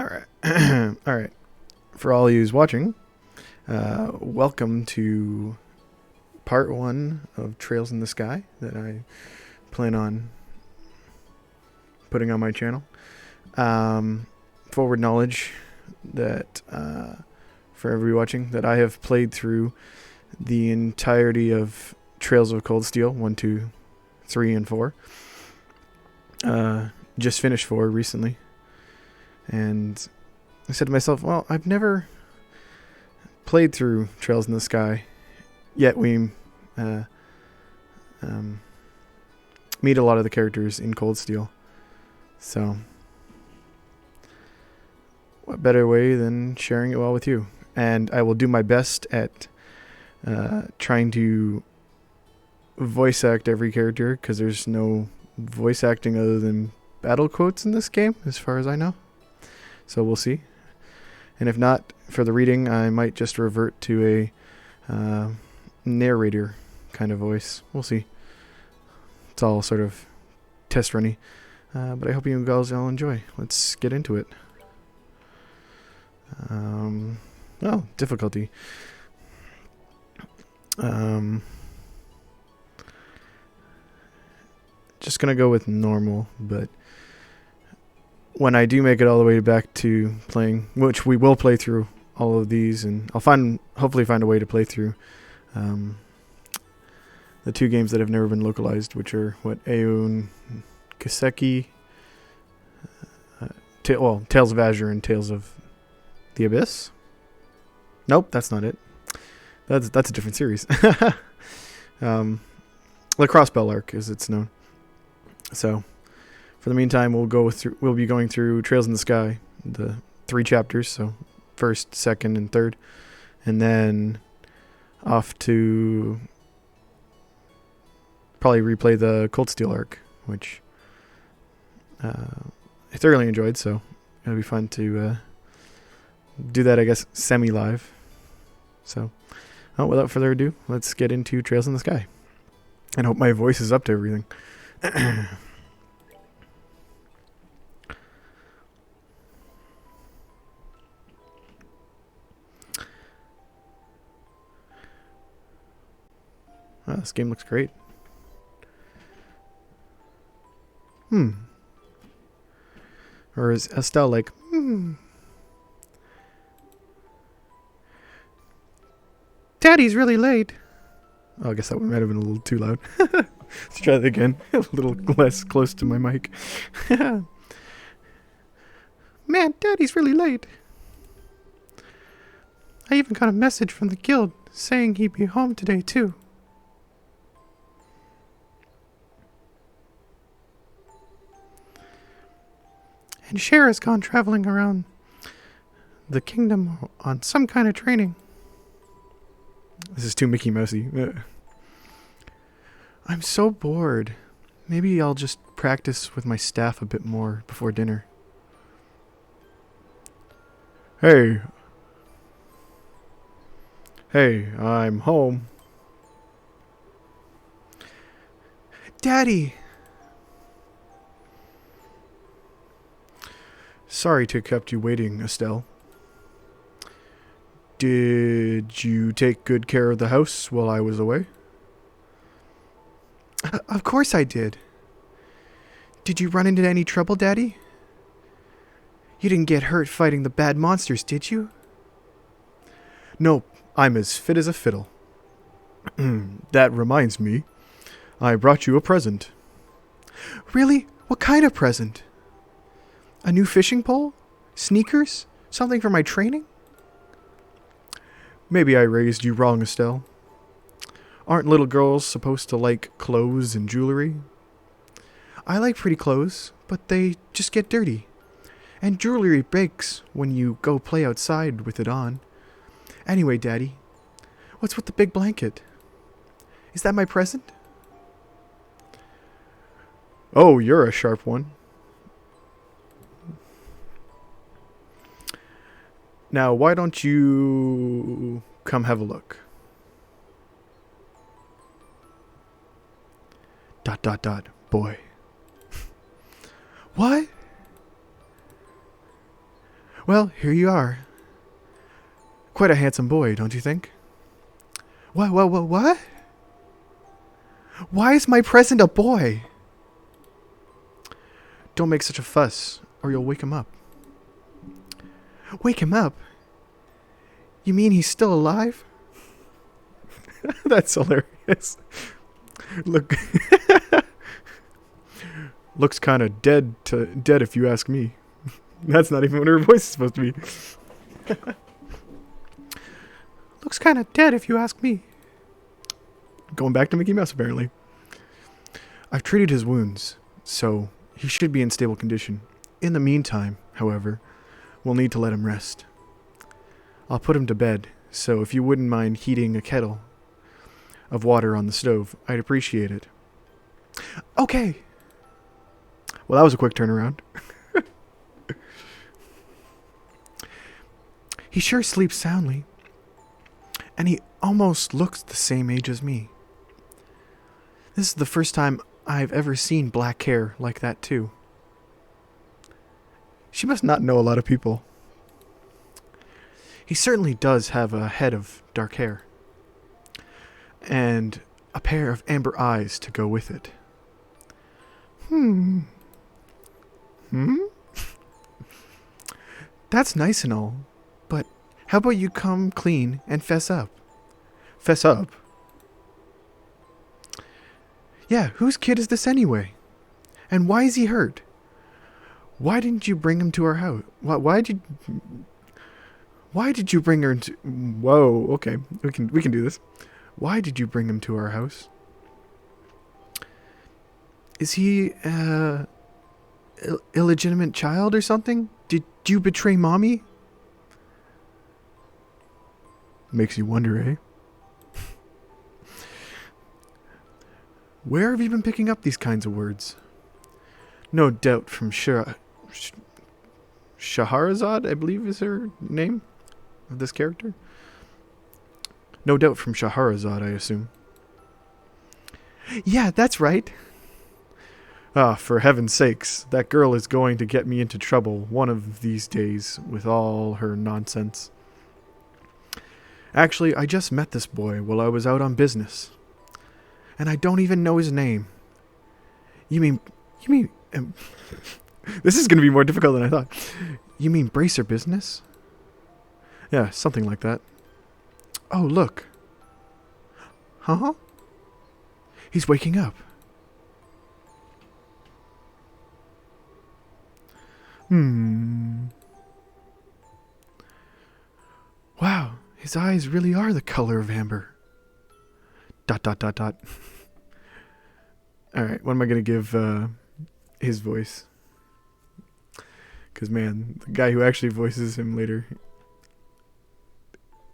Alright. Alright. For all yous watching, welcome to part 1 of Trails in the Sky that I plan on putting on my channel. Forward knowledge that, for everybody watching, that I have played through the entirety of Trails of Cold Steel 1, 2, 3, and 4. Just finished 4 recently. And I said to myself, well, I've never played through Trails in the Sky, yet we meet a lot of the characters in Cold Steel. So, what better way than sharing it all with you? And I will do my best at trying to voice act every character, because there's no voice acting other than battle quotes in this game, as far as I know. So we'll see. And if not, for the reading, I might just revert to a narrator kind of voice. We'll see. It's all sort of test runny. But I hope you guys all enjoy. Let's get into it. Well, difficulty. Just gonna go with normal, but when I do make it all the way back to playing, which we will play through all of these, and I'll hopefully find a way to play through the 2 games that have never been localized, which are Aeon Kaseki, Tales of Azure and Tales of the Abyss. Nope, that's not it. That's a different series. The Crossbell Arc, as it's known. So, for the meantime, we'll be going through Trails in the Sky, the 3 chapters, so first, second, and third, and then off to probably replay the Cold Steel arc, which I thoroughly enjoyed, so it'll be fun to do that, I guess, semi-live. So, without further ado, let's get into Trails in the Sky, and hope my voice is up to everything. Wow, this game looks great. Or is Estelle like, Daddy's really late. Oh, I guess that one might have been a little too loud. Let's try that again. A little less close to my mic. Man, Daddy's really late. I even got a message from the guild saying he'd be home today, too. And Cher's gone traveling around the kingdom on some kind of training. This is too Mickey Mousey. I'm so bored. Maybe I'll just practice with my staff a bit more before dinner. Hey, I'm home. Daddy! Sorry to have kept you waiting, Estelle. Did you take good care of the house while I was away? Of course I did. Did you run into any trouble, Daddy? You didn't get hurt fighting the bad monsters, did you? Nope, I'm as fit as a fiddle. That reminds me, I brought you a present. Really? What kind of present? A new fishing pole? Sneakers? Something for my training? Maybe I raised you wrong, Estelle. Aren't little girls supposed to like clothes and jewelry? I like pretty clothes, but they just get dirty. And jewelry breaks when you go play outside with it on. Anyway, Daddy, what's with the big blanket? Is that my present? Oh, you're a sharp one. Now, why don't you come have a look? ... Boy. What? Well, here you are. Quite a handsome boy, don't you think? What? Why is my present a boy? Don't make such a fuss, or you'll wake him up. Wake him up? You mean he's still alive? That's hilarious. Look, looks kind of dead if you ask me. That's not even what her voice is supposed to be. Looks kind of dead if you ask me. Going back to Mickey Mouse, apparently. I've treated his wounds, so he should be in stable condition. In the meantime, however, we'll need to let him rest. I'll put him to bed, so if you wouldn't mind heating a kettle of water on the stove, I'd appreciate it. Okay. Well, that was a quick turnaround. He sure sleeps soundly. And he almost looks the same age as me. This is the first time I've ever seen black hair like that, too. She must not know a lot of people. He certainly does have a head of dark hair. And a pair of amber eyes to go with it. That's nice and all, but how about you come clean and fess up? Fess up? Yeah, whose kid is this anyway? And why is he hurt? Why didn't you bring him to our house? Why did you bring her into... Whoa, okay, we can do this. Why did you bring him to our house? Is he illegitimate child or something? Did you betray mommy? Makes you wonder, eh? Where have you been picking up these kinds of words? No doubt from Shahrazad, I believe is her name of this character. No doubt from Shahrazad, I assume. Yeah, that's right. Ah, for heaven's sakes, that girl is going to get me into trouble one of these days with all her nonsense. Actually, I just met this boy while I was out on business. And I don't even know his name. You mean, this is going to be more difficult than I thought. You mean bracer business? Yeah, something like that. Oh, look. Huh? He's waking up. Wow, his eyes really are the color of amber. ... Alright, what am I going to give his voice? Because, man, the guy who actually voices him later,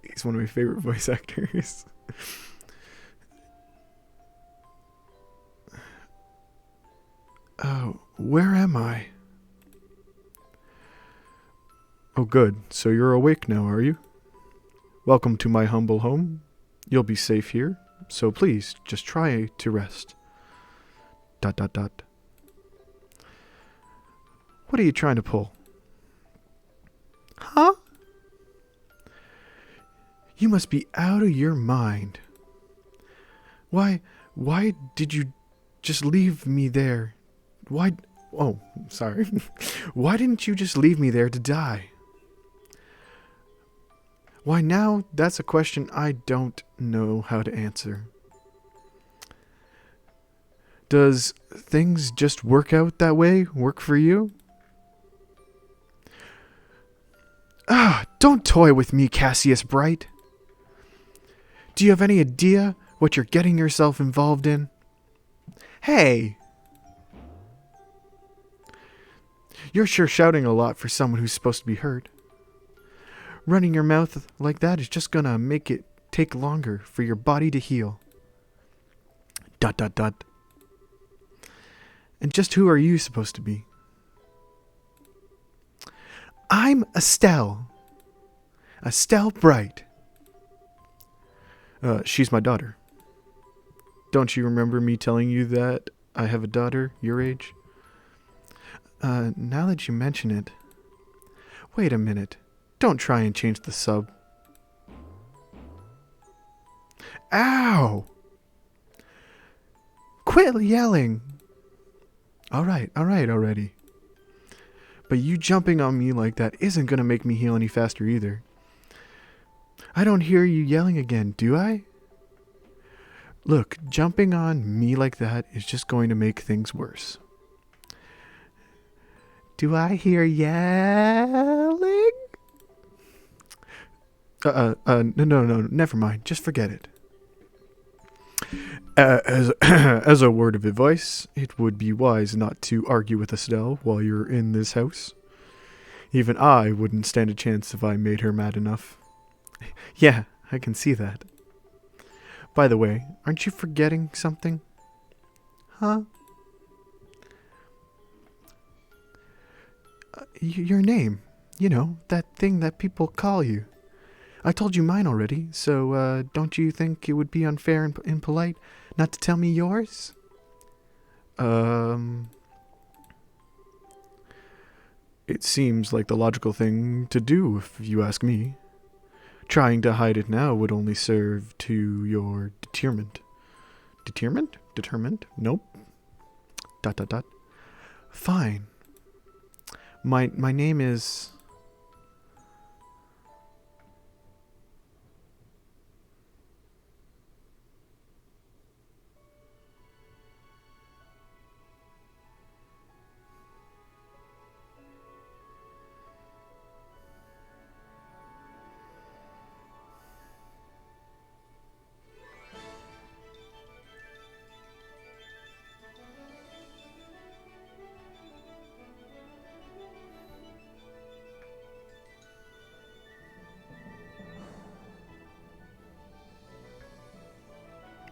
he's one of my favorite voice actors. Oh, where am I? Oh, good. So you're awake now, are you? Welcome to my humble home. You'll be safe here, so please just try to rest. ... What are you trying to pull? Huh? You must be out of your mind. Why did you just leave me there? Oh, sorry. Why didn't you just leave me there to die? Why now, that's a question I don't know how to answer. Does things just work out that way? Work for you? Don't toy with me, Cassius Bright. Do you have any idea what you're getting yourself involved in? Hey! You're sure shouting a lot for someone who's supposed to be hurt. Running your mouth like that is just gonna make it take longer for your body to heal. ... And just who are you supposed to be? I'm Estelle. Estelle Bright. She's my daughter. Don't you remember me telling you that I have a daughter your age? Now that you mention it. Wait a minute. Don't try and change the sub. Ow! Quit yelling! Alright already. But you jumping on me like that isn't gonna make me heal any faster either. I don't hear you yelling again, do I? Look, jumping on me like that is just going to make things worse. Do I hear yelling? No, never mind. Just forget it. As a word of advice, it would be wise not to argue with Estelle while you're in this house. Even I wouldn't stand a chance if I made her mad enough. Yeah, I can see that. By the way, aren't you forgetting something? Huh? Your name. You know, that thing that people call you. I told you mine already, so don't you think it would be unfair and impolite not to tell me yours? It seems like the logical thing to do, if you ask me. Trying to hide it now would only serve to your determined. Determined? Determined? Nope. ... Fine. My name is...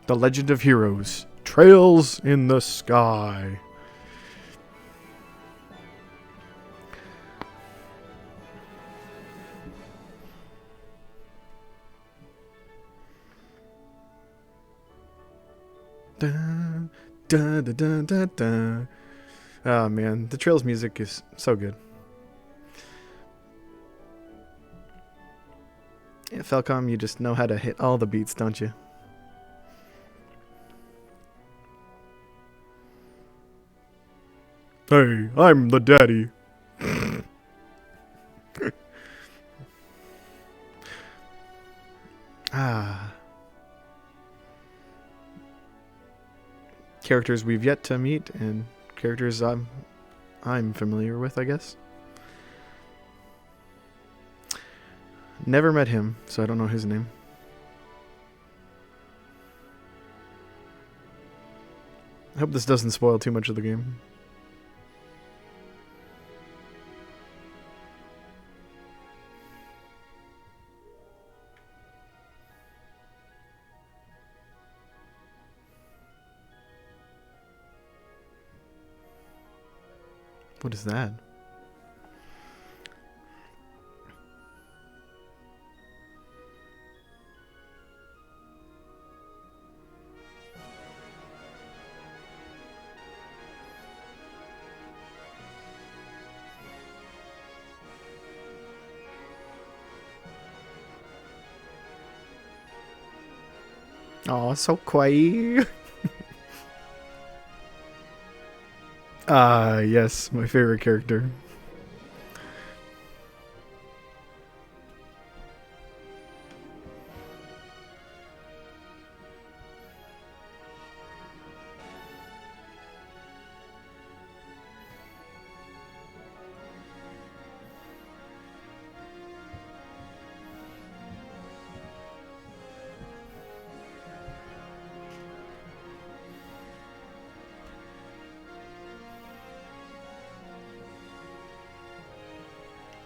The Legend of Heroes. Trails in the Sky. Dun, dun, dun, dun, dun, dun. Oh man, the Trails music is so good. Yeah, Falcom, you just know how to hit all the beats, don't you? Hey, I'm the daddy. Ah. Characters we've yet to meet and characters I'm familiar with, I guess. Never met him, so I don't know his name. I hope this doesn't spoil too much of the game. What is that? Oh, so quiet. Ah, yes, my favorite character.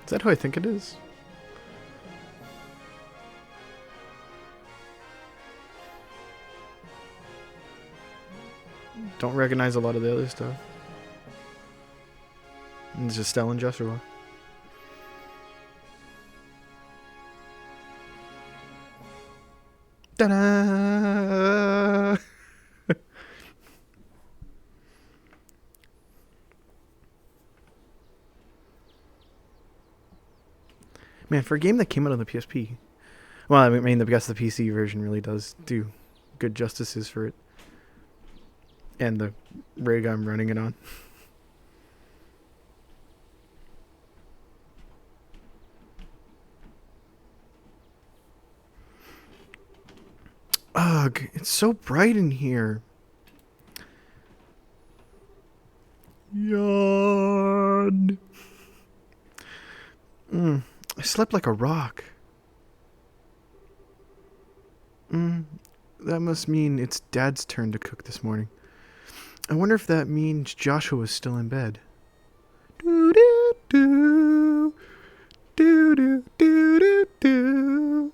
Is that who I think it is? Don't recognize a lot of the other stuff. It's just Stell and Joshua. Ta-da! Man, for a game that came out on the PSP, well, I mean, I guess the PC version really does do good justices for it, and the rig I'm running it on. Ugh, it's so bright in here. Yawn. I slept like a rock. That must mean it's Dad's turn to cook this morning. I wonder if that means Joshua's still in bed. Do do do do do do do.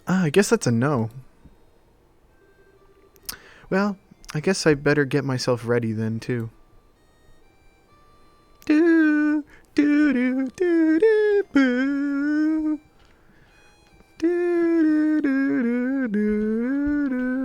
I guess that's a no. Well, I guess I better get myself ready then too. Do do do do do boo. Do do do do do do.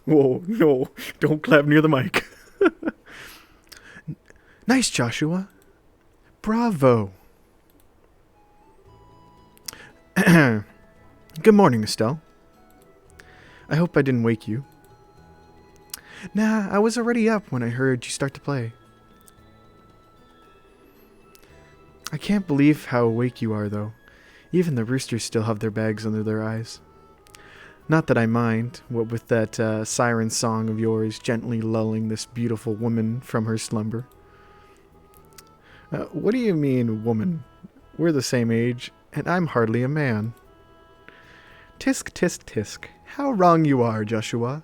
Whoa, no, don't clap near the mic. Nice, Joshua. Bravo. Good morning, Estelle. I hope I didn't wake you. Nah, I was already up when I heard you start to play. I can't believe how awake you are, though. Even the roosters still have their bags under their eyes. Not that I mind, what with that siren song of yours gently lulling this beautiful woman from her slumber. What do you mean, woman? We're the same age, and I'm hardly a man. Tisk, tisk, tisk. How wrong you are, Joshua.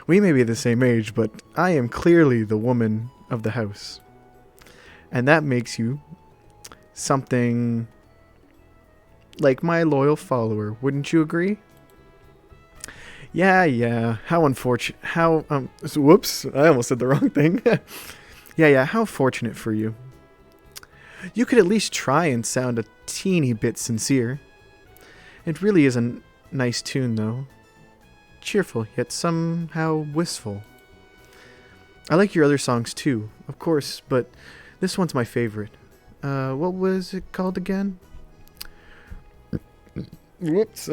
We may be the same age, but I am clearly the woman of the house. And that makes you something like my loyal follower, wouldn't you agree? Yeah, how unfortunate, whoops, I almost said the wrong thing. Yeah, how fortunate for you. You could at least try and sound a teeny bit sincere. It really is a nice tune, though. Cheerful, yet somehow wistful. I like your other songs, too, of course, but this one's my favorite. What was it called again? Whoops.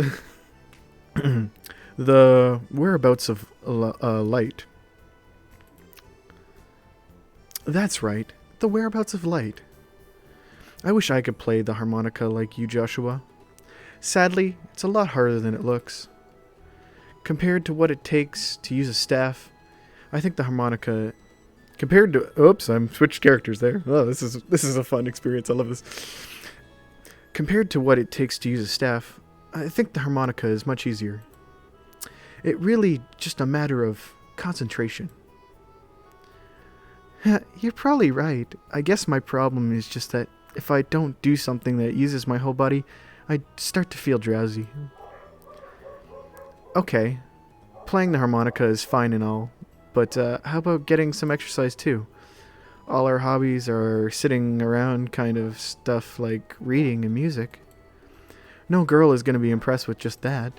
The Whereabouts of Light. That's right, The Whereabouts of Light. I wish I could play the harmonica like you, Joshua. Sadly, it's a lot harder than it looks. Compared to what it takes to use a staff, I think the harmonica... Compared to... Oops, I'm switched characters there. Oh, this is a fun experience. I love this. Compared to what it takes to use a staff, I think the harmonica is much easier. It really just a matter of concentration. You're probably right. I guess my problem is just that if I don't do something that uses my whole body, I start to feel drowsy. Okay, playing the harmonica is fine and all, but how about getting some exercise too? All our hobbies are sitting around kind of stuff like reading and music. No girl is going to be impressed with just that.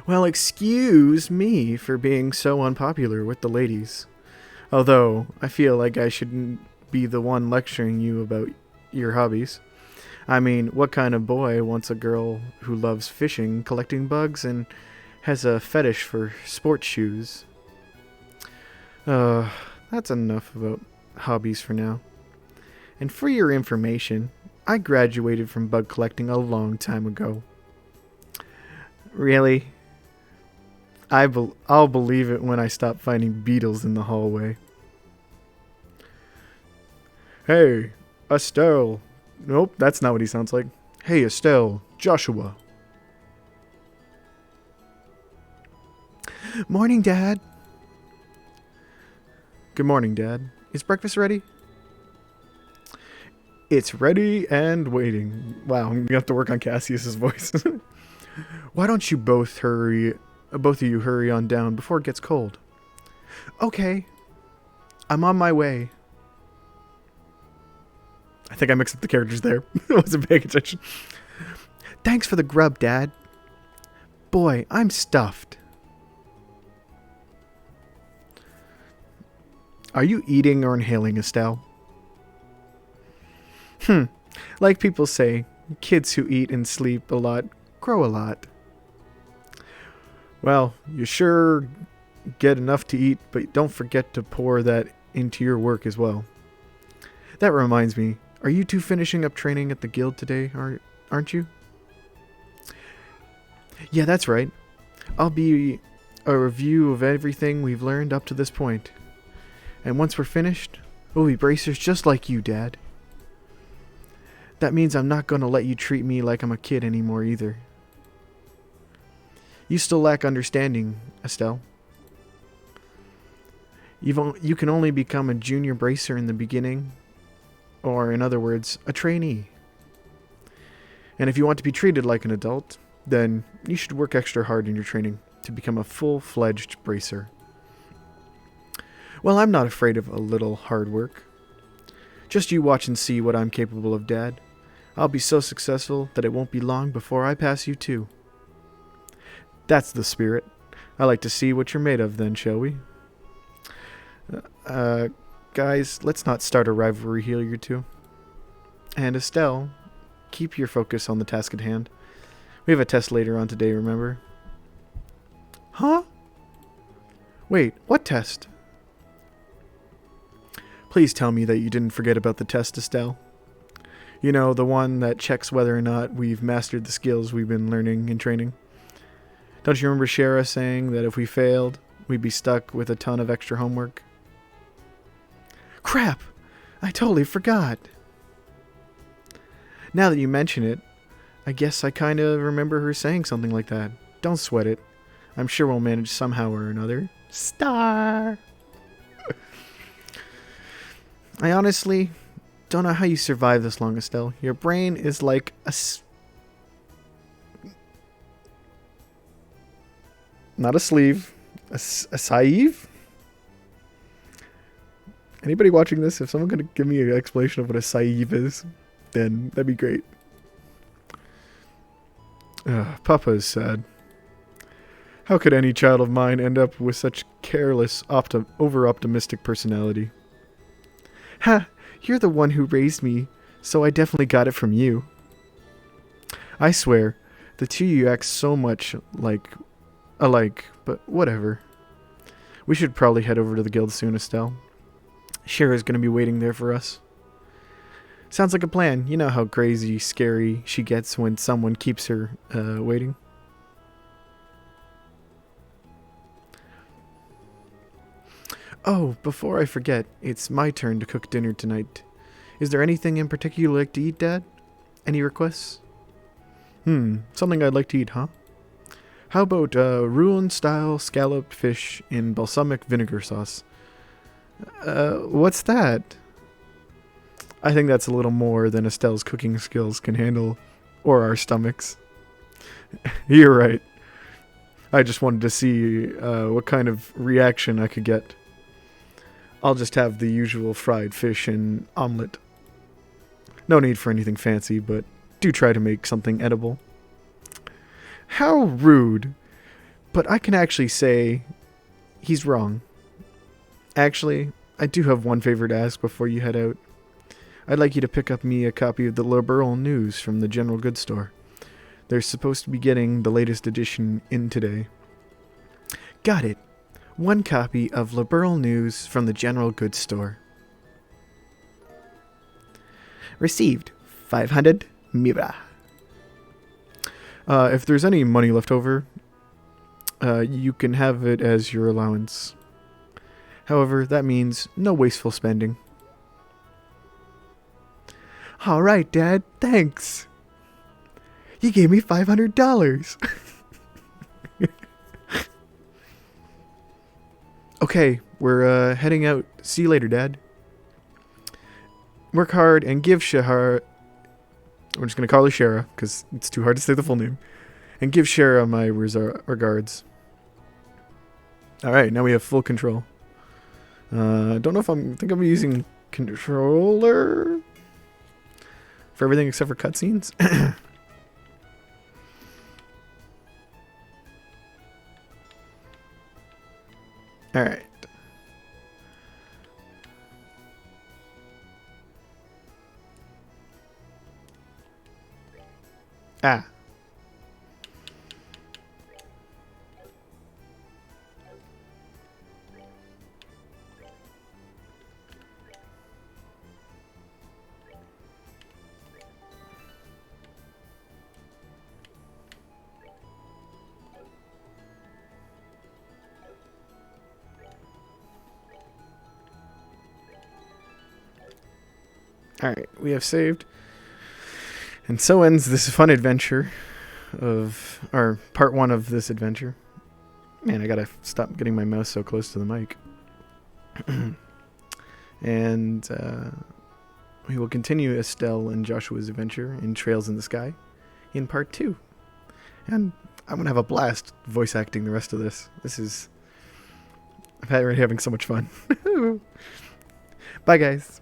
Well, excuse me for being so unpopular with the ladies. Although, I feel like I shouldn't be the one lecturing you about your hobbies. I mean, what kind of boy wants a girl who loves fishing, collecting bugs, and has a fetish for sports shoes? That's enough about hobbies for now. And for your information, I graduated from bug collecting a long time ago. Really? I'll believe it when I stop finding beetles in the hallway. Hey, Estelle. Nope, that's not what he sounds like. Hey, Estelle. Joshua. Morning, Dad. Good morning, Dad. Is breakfast ready? It's ready and waiting. Wow, I'm gonna have to work on Cassius's voice. Why don't you both of you hurry on down before it gets cold? Okay. I'm on my way. I think I mixed up the characters there. I wasn't paying attention. Thanks for the grub, Dad. Boy, I'm stuffed. Are you eating or inhaling, Estelle? Like people say, kids who eat and sleep a lot grow a lot. Well, you sure get enough to eat, but don't forget to pour that into your work as well. That reminds me, are you two finishing up training at the guild today, aren't you? Yeah, that's right. I'll be a review of everything we've learned up to this point. And once we're finished, we'll be bracers just like you, Dad. That means I'm not going to let you treat me like I'm a kid anymore either. You still lack understanding, Estelle. You can only become a junior bracer in the beginning, or in other words, a trainee. And if you want to be treated like an adult, then you should work extra hard in your training to become a full-fledged bracer. Well, I'm not afraid of a little hard work. Just you watch and see what I'm capable of, Dad. I'll be so successful that it won't be long before I pass you too. That's the spirit. I like to see what you're made of then, shall we? Guys, let's not start a rivalry here, you two. And Estelle, keep your focus on the task at hand. We have a test later on today, remember? Huh? Wait, what test? Please tell me that you didn't forget about the test, Estelle. You know, the one that checks whether or not we've mastered the skills we've been learning in training. Don't you remember Shara saying that if we failed, we'd be stuck with a ton of extra homework? Crap! I totally forgot. Now that you mention it, I guess I kind of remember her saying something like that. Don't sweat it. I'm sure we'll manage somehow or another. Star! I honestly don't know how you survive this long, Estelle. Your brain is like not a sleeve. A sieve? Anybody watching this, if someone could give me an explanation of what a sieve is, then that'd be great. Papa is sad. How could any child of mine end up with such careless, over-optimistic personality? Ha! You're the one who raised me, so I definitely got it from you. I swear, the two of you act so much alike, but whatever. We should probably head over to the guild soon, Estelle. Shara's gonna be waiting there for us. Sounds like a plan. You know how crazy, scary she gets when someone keeps her waiting. Oh, before I forget, it's my turn to cook dinner tonight. Is there anything in particular you'd like to eat, Dad? Any requests? Something I'd like to eat, huh? How about Rouen-style scalloped fish in balsamic vinegar sauce? What's that? I think that's a little more than Estelle's cooking skills can handle, or our stomachs. You're right. I just wanted to see what kind of reaction I could get. I'll just have the usual fried fish and omelette. No need for anything fancy, but do try to make something edible. How rude. But I can actually say he's wrong. Actually, I do have one favor to ask before you head out. I'd like you to pick up me a copy of the Liberal News from the General Goods Store. They're supposed to be getting the latest edition in today. Got it. One copy of Liberal News from the General Goods Store. Received. 500 mira. If there's any money left over, you can have it as your allowance. However, that means no wasteful spending. All right, Dad. Thanks. You gave me $500. Okay, we're heading out. See you later, Dad. Work hard and give Shara... We're just going to call her Shara, because it's too hard to say the full name. And give Shara my regards. Alright, now we have full control. Don't know if I think I'm using controller for everything except for cutscenes. All right. Ah. All right, we have saved. And so ends this fun adventure or part 1 of this adventure. Man, I gotta stop getting my mouse so close to the mic. And we will continue Estelle and Joshua's adventure in Trails in the Sky in part 2. And I'm gonna have a blast voice acting the rest of this. I'm already having so much fun. Bye, guys.